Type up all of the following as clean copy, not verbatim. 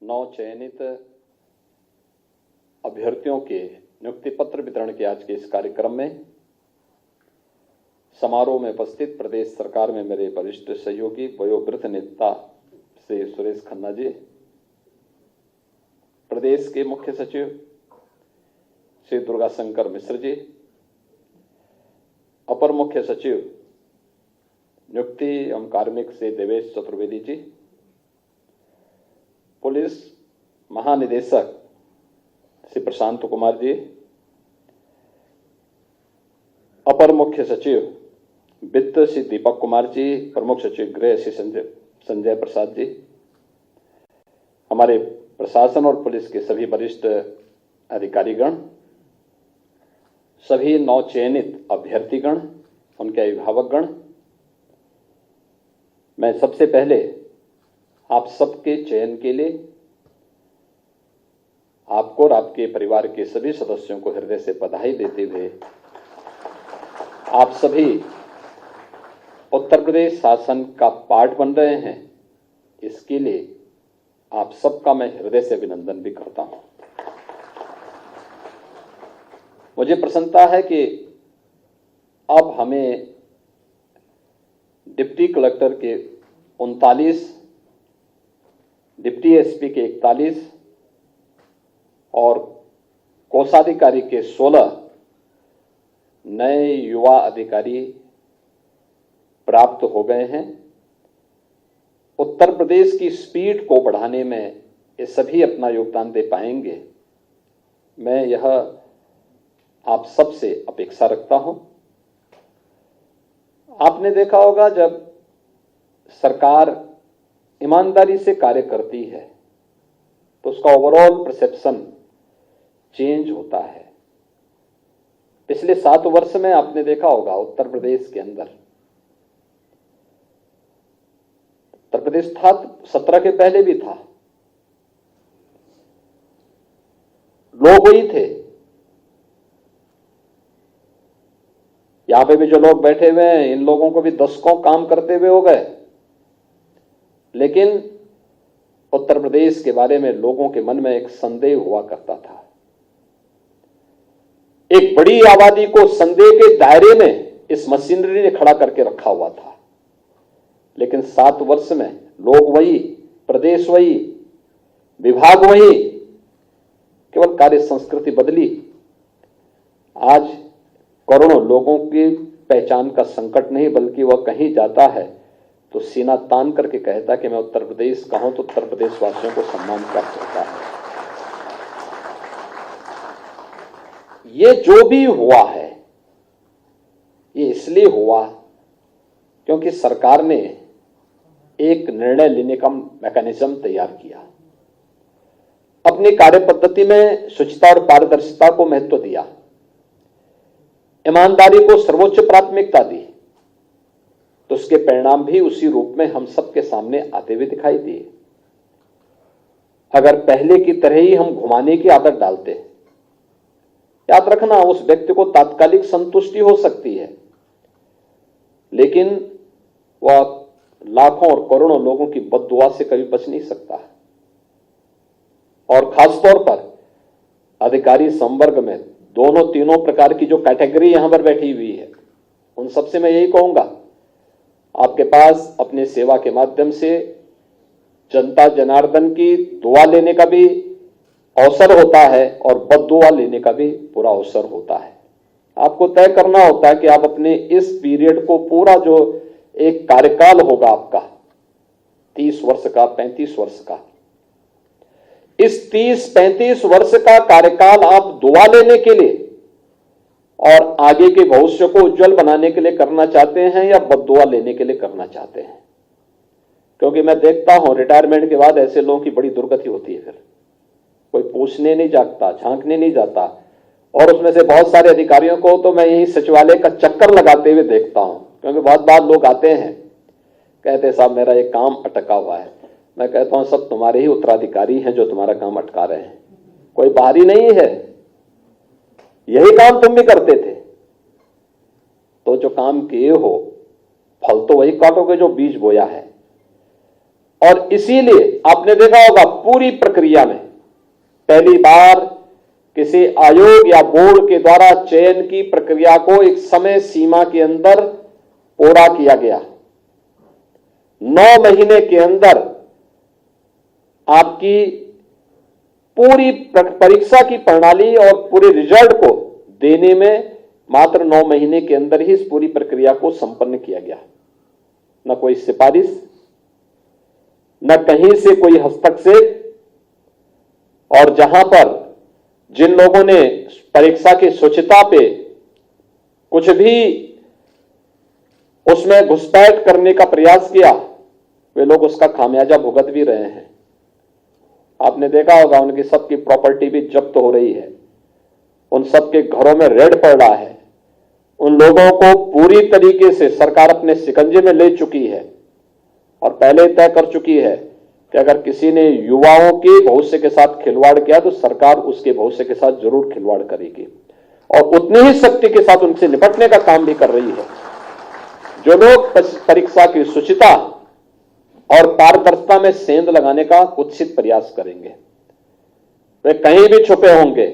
9 चयनित अभ्यर्थियों के नियुक्ति पत्र वितरण के आज के इस कार्यक्रम में समारोह में उपस्थित प्रदेश सरकार में मेरे वरिष्ठ सहयोगी वयोवृद्ध नेता श्री सुरेश खन्ना जी, प्रदेश के मुख्य सचिव श्री दुर्गा शंकर मिश्र जी, अपर मुख्य सचिव नियुक्ति एवं कार्मिक श्री देवेश चतुर्वेदी जी, पुलिस महानिदेशक श्री प्रशांत कुमार जी, अपर मुख्य सचिव वित्त श्री दीपक कुमार जी, प्रमुख सचिव गृह श्री संजय प्रसाद जी, हमारे प्रशासन और पुलिस के सभी वरिष्ठ अधिकारीगण, सभी 9 चयनित अभ्यर्थीगण, उनके अभिभावकगण, मैं सबसे पहले आप सबके चयन के लिए आपको और आपके परिवार के सभी सदस्यों को हृदय से बधाई देते हुए आप सभी उत्तर प्रदेश शासन का पार्ट बन रहे हैं, इसके लिए आप सबका मैं हृदय से अभिनंदन भी करता हूं। मुझे प्रसन्नता है कि अब हमें डिप्टी कलेक्टर के 39, डिप्टी एसपी के 41 और कोषाधिकारी के 16 नए युवा अधिकारी प्राप्त हो गए हैं। उत्तर प्रदेश की स्पीड को बढ़ाने में ये सभी अपना योगदान दे पाएंगे, मैं यह आप सबसे अपेक्षा रखता हूं। आपने देखा होगा जब सरकार ईमानदारी से कार्य करती है तो उसका ओवरऑल परसेप्शन चेंज होता है। पिछले 7 वर्ष में आपने देखा होगा उत्तर प्रदेश के अंदर, उत्तर प्रदेश था 17 के पहले भी था, लोग वही थे। यहां पे भी जो लोग बैठे हुए हैं, इन लोगों को भी दशकों काम करते हुए हो गए, लेकिन उत्तर प्रदेश के बारे में लोगों के मन में एक संदेह हुआ करता था। एक बड़ी आबादी को संदेह के दायरे में इस मशीनरी ने खड़ा करके रखा हुआ था, लेकिन 7 वर्ष में लोग वही, प्रदेश वही, विभाग वही, केवल कार्य संस्कृति बदली। आज करोड़ों लोगों की पहचान का संकट नहीं, बल्कि वह कहीं जाता है तो सीना तान करके कहता कि मैं उत्तर प्रदेश का हूं, तो उत्तर प्रदेश वासियों को सम्मान प्राप्त होता है। ये जो भी हुआ है, ये इसलिए हुआ क्योंकि सरकार ने एक निर्णय लेने का मैकेनिज्म तैयार किया, अपनी कार्य पद्धति में शुचिता और पारदर्शिता को महत्व दिया, ईमानदारी को सर्वोच्च प्राथमिकता दी, तो उसके परिणाम भी उसी रूप में हम सबके सामने आते हुए दिखाई दिए। अगर पहले की तरह ही हम घुमाने की आदत डालते, याद रखना उस व्यक्ति को तात्कालिक संतुष्टि हो सकती है, लेकिन वह लाखों और करोड़ों लोगों की बद्दुआ से कभी बच नहीं सकता। और खासतौर पर अधिकारी संवर्ग में दोनों तीनों प्रकार की जो कैटेगरी यहां पर बैठी हुई है, उन सबसे मैं यही कहूंगा, आपके पास अपने सेवा के माध्यम से जनता जनार्दन की दुआ लेने का भी अवसर होता है और बद्दुआ लेने का भी पूरा अवसर होता है। आपको तय करना होता है कि आप अपने इस पीरियड को, पूरा जो एक कार्यकाल होगा आपका 30 वर्ष का, 35 वर्ष का, इस 30-35 वर्ष का कार्यकाल आप दुआ लेने के लिए और आगे के भविष्य को उज्जवल बनाने के लिए करना चाहते हैं या बद्दुआ लेने के लिए करना चाहते हैं? क्योंकि मैं देखता हूं रिटायरमेंट के बाद ऐसे लोगों की बड़ी दुर्गति होती है, फिर कोई पूछने नहीं जाता, झांकने नहीं जाता, और उसमें से बहुत सारे अधिकारियों को तो मैं यही सचिवालय का चक्कर लगाते हुए देखता हूं, क्योंकि बहुत बार लोग आते हैं, कहते साहब मेरा ये काम अटका हुआ है। मैं कहता हूं सब तुम्हारे ही उत्तराधिकारी हैं जो तुम्हारा काम अटका रहे हैं, कोई बाहरी नहीं है, यही काम तुम भी करते थे। तो जो काम किए हो फल तो वही काटोगे जो बीज बोया है। और इसीलिए आपने देखा होगा पूरी प्रक्रिया में पहली बार किसी आयोग या बोर्ड के द्वारा चयन की प्रक्रिया को एक समय सीमा के अंदर पूरा किया गया। 9 महीने के अंदर आपकी पूरी परीक्षा की प्रणाली और पूरे रिजल्ट को देने में मात्र 9 महीने के अंदर ही इस पूरी प्रक्रिया को संपन्न किया गया। न कोई सिफारिश, न कहीं से कोई हस्तक्षेप, और जहां पर जिन लोगों ने परीक्षा की शुचिता पे कुछ भी उसमें घुसपैठ करने का प्रयास किया, वे लोग उसका खामियाजा भुगत भी रहे हैं। आपने देखा होगा उनकी सबकी प्रॉपर्टी भी जब्त हो रही है, उन सबके घरों में रेड पड़ रहा है, उन लोगों को पूरी तरीके से सरकार अपने शिकंजे में ले चुकी है और पहले तय कर चुकी है कि अगर किसी ने युवाओं के भविष्य के साथ खिलवाड़ किया तो सरकार उसके भविष्य के साथ जरूर खिलवाड़ करेगी और उतनी ही शक्ति के साथ उनसे निपटने का काम भी कर रही है। जो लोग परीक्षा की शुचिता और पारदर्शिता में सेंध लगाने का कुत्सित प्रयास करेंगे, वे कहीं भी छुपे होंगे,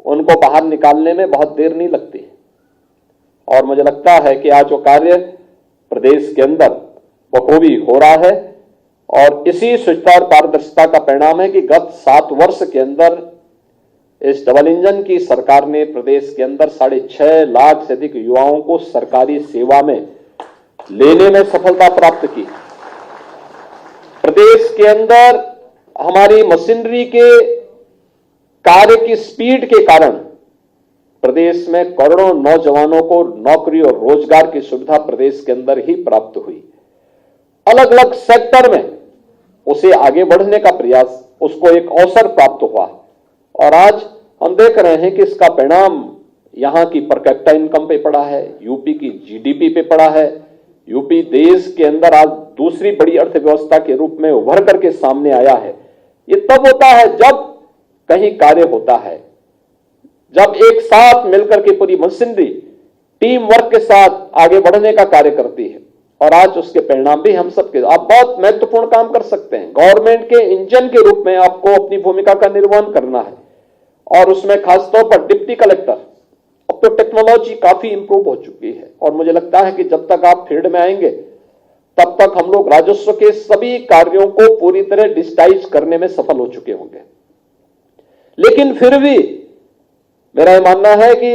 उनको बाहर निकालने में बहुत देर नहीं लगती। और मुझे लगता है कि आज वो कार्य प्रदेश के अंदर बखूबी हो रहा है और इसी शुचिता और पारदर्शिता का परिणाम है कि गत 7 वर्ष के अंदर इस डबल इंजन की सरकार ने प्रदेश के अंदर 6.5 लाख से अधिक युवाओं को सरकारी सेवा में लेने में सफलता प्राप्त की। प्रदेश के अंदर हमारी मशीनरी के कार्य की स्पीड के कारण प्रदेश में करोड़ों नौजवानों को नौकरी और रोजगार की सुविधा प्रदेश के अंदर ही प्राप्त हुई। अलग अलग सेक्टर में उसे आगे बढ़ने का प्रयास, उसको एक अवसर प्राप्त हुआ और आज हम देख रहे हैं कि इसका परिणाम यहां की पर कैपिटा इनकम पे पड़ा है, यूपी की जीडीपी पे पड़ा है। यूपी देश के अंदर आज दूसरी बड़ी अर्थव्यवस्था के रूप में उभर करके सामने आया है। ये तब होता है जब कहीं कार्य होता है, जब एक साथ मिलकर के पूरी मशीनरी टीम वर्क के साथ आगे बढ़ने का कार्य करती है और आज उसके परिणाम भी हम सबके। आप बहुत महत्वपूर्ण काम कर सकते हैं, गवर्नमेंट के इंजन के रूप में आपको अपनी भूमिका का निर्वहन करना है और उसमें खासतौर पर डिप्टी कलेक्टर, अब तो टेक्नोलॉजी काफी इंप्रूव हो चुकी है और मुझे लगता है कि जब तक आप फील्ड में आएंगे तब तक हम लोग राजस्व के सभी कार्यों को पूरी तरह डिजिटाइज करने में सफल हो चुके होंगे। लेकिन फिर भी मेरा यह मानना है कि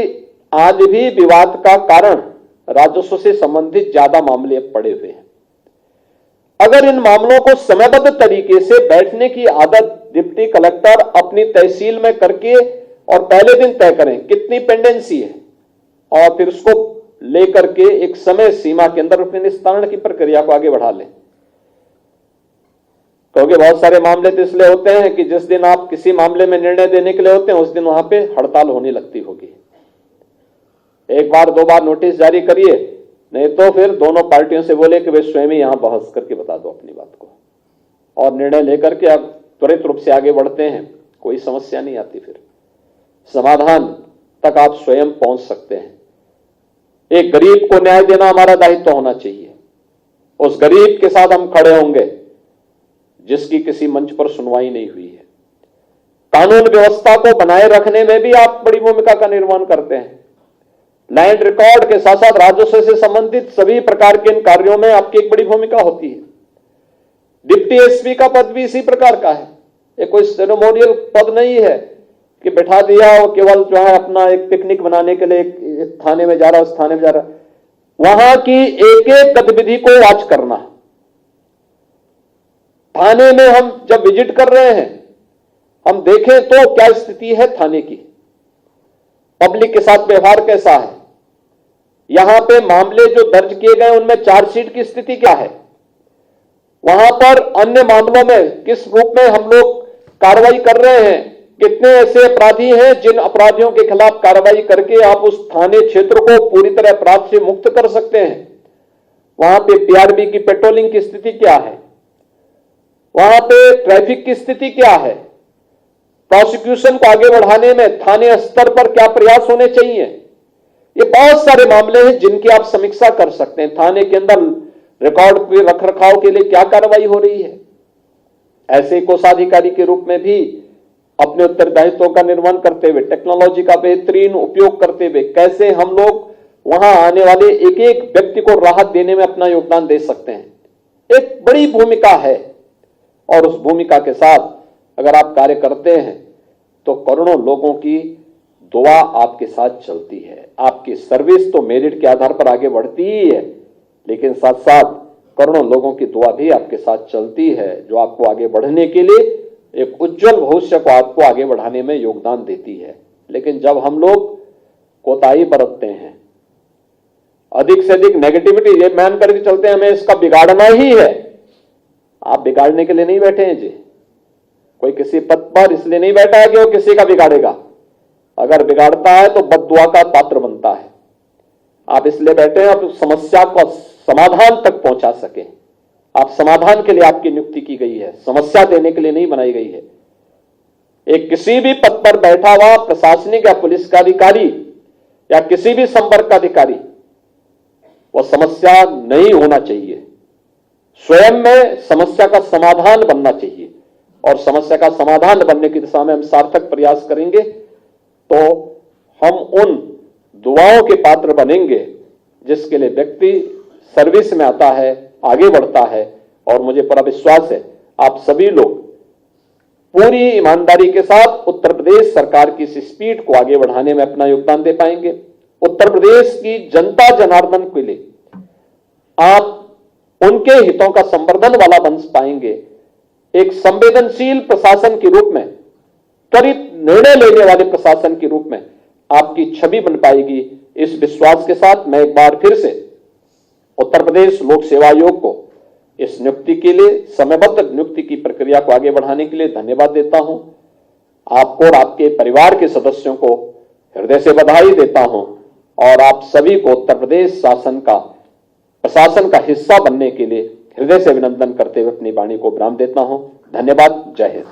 आज भी विवाद का कारण राजस्व से संबंधित ज्यादा मामले पड़े हुए हैं। अगर इन मामलों को समयबद्ध तरीके से बैठने की आदत डिप्टी कलेक्टर अपनी तहसील में करके और पहले दिन तय करें कितनी पेंडेंसी है और फिर उसको लेकर के एक समय सीमा के अंदर अपने निस्तारण की प्रक्रिया को आगे बढ़ा लें। क्योंकि बहुत सारे मामले तो इसलिए होते हैं कि जिस दिन आप किसी मामले में निर्णय देने के लिए होते हैं उस दिन वहां पे हड़ताल होने लगती होगी। एक बार 2 बार नोटिस जारी करिए, नहीं तो फिर दोनों पार्टियों से बोले कि वे स्वयं ही यहां बहस करके बता दो अपनी बात को और निर्णय लेकर के आप त्वरित रूप से आगे बढ़ते हैं, कोई समस्या नहीं आती, फिर समाधान तक आप स्वयं पहुंच सकते हैं। एक गरीब को न्याय देना हमारा दायित्व होना चाहिए। उस गरीब के साथ हम खड़े होंगे जिसकी किसी मंच पर सुनवाई नहीं हुई है। कानून व्यवस्था को बनाए रखने में भी आप बड़ी भूमिका का निर्वहन करते हैं। लैंड रिकॉर्ड के साथ साथ राजस्व से संबंधित सभी प्रकार के इन कार्यों में आपकी एक बड़ी भूमिका होती है। डिप्टी एसपी का पद भी इसी प्रकार का है। ये कोई सेरेमोनियल पद नहीं है कि बैठा दिया और केवल जो है अपना एक पिकनिक बनाने के लिए एक थाने में जा रहा, उस थाने में जा रहा। वहां की एक एक गतिविधि को वॉच करना। थाने में हम जब विजिट कर रहे हैं, हम देखें तो क्या स्थिति है थाने की, पब्लिक के साथ व्यवहार कैसा है, यहां पे मामले जो दर्ज किए गए उनमें चार्जशीट की स्थिति क्या है, वहां पर अन्य मामलों में किस रूप में हम लोग कार्रवाई कर रहे हैं, कितने ऐसे अपराधी हैं जिन अपराधियों के खिलाफ कार्रवाई करके आप उस थाने क्षेत्र को पूरी तरह अपराध से मुक्त कर सकते हैं। वहां पे पीआरबी की पेट्रोलिंग की स्थिति क्या है, वहां पे ट्रैफिक की स्थिति क्या है, प्रोसिक्यूशन को आगे बढ़ाने में थाने स्तर पर क्या प्रयास होने चाहिए। ये बहुत सारे मामले हैं जिनकी आप समीक्षा कर सकते हैं। थाने के अंदर रिकॉर्ड के रखरखाव के लिए क्या कार्रवाई हो रही है। ऐसे कोषाधिकारी के रूप में भी अपने उत्तरदायित्वों का निर्वहन करते हुए, टेक्नोलॉजी का बेहतरीन उपयोग करते हुए कैसे हम लोग वहां आने वाले एक एक व्यक्ति को राहत देने में अपना योगदान दे सकते हैं, एक बड़ी भूमिका है। और उस भूमिका के साथ अगर आप कार्य करते हैं तो करोड़ों लोगों की दुआ आपके साथ चलती है। आपकी सर्विस तो मेरिट के आधार पर आगे बढ़ती ही है, लेकिन साथ साथ करोड़ों लोगों की दुआ भी आपके साथ चलती है, जो आपको आगे बढ़ने के लिए, एक उज्जवल भविष्य को आपको आगे बढ़ाने में योगदान देती है। लेकिन जब हम लोग कोताही बरतते हैं, अधिक से अधिक नेगेटिविटी ये मान करके चलते हैं हमें इसका बिगाड़ना ही है, आप बिगाड़ने के लिए नहीं बैठे हैं जी। कोई किसी पद पर इसलिए नहीं बैठा है कि वो किसी का बिगाड़ेगा। अगर बिगाड़ता है तो बद्दुआ का पात्र बनता है। आप इसलिए बैठे हैं आप समस्या को समाधान तक पहुंचा सके। आप समाधान के लिए आपकी नियुक्ति की गई है, समस्या देने के लिए नहीं बनाई गई है। एक किसी भी पद पर बैठा हुआ प्रशासनिक या पुलिस का अधिकारी या किसी भी संपर्क का अधिकारी, वह समस्या नहीं होना चाहिए, स्वयं में समस्या का समाधान बनना चाहिए। और समस्या का समाधान बनने की दिशा में हम सार्थक प्रयास करेंगे तो हम उन दुआओं के पात्र बनेंगे जिसके लिए व्यक्ति सर्विस में आता है, आगे बढ़ता है। और मुझे पूरा विश्वास है आप सभी लोग पूरी ईमानदारी के साथ उत्तर प्रदेश सरकार की इस स्पीड को आगे बढ़ाने में अपना योगदान दे पाएंगे। उत्तर प्रदेश की जनता जनार्दन के लिए आप उनके हितों का संवर्धन वाला बन पाएंगे। एक संवेदनशील प्रशासन के रूप में, त्वरित निर्णय लेने वाले प्रशासन के रूप में आपकी छवि बन पाएगी। इस विश्वास के साथ मैं एक बार फिर से उत्तर प्रदेश लोक सेवा आयोग को इस नियुक्ति के लिए, समयबद्ध नियुक्ति की प्रक्रिया को आगे बढ़ाने के लिए धन्यवाद देता हूं। आपको और आपके परिवार के सदस्यों को हृदय से बधाई देता हूं और आप सभी को उत्तर प्रदेश प्रशासन का हिस्सा बनने के लिए हृदय से अभिनंदन करते हुए अपनी वाणी को विराम देता हूं। धन्यवाद। जय हिंद।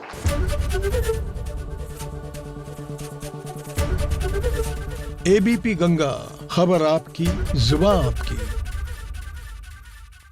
एबीपी गंगा, खबर आपकी, जुबान आपकी।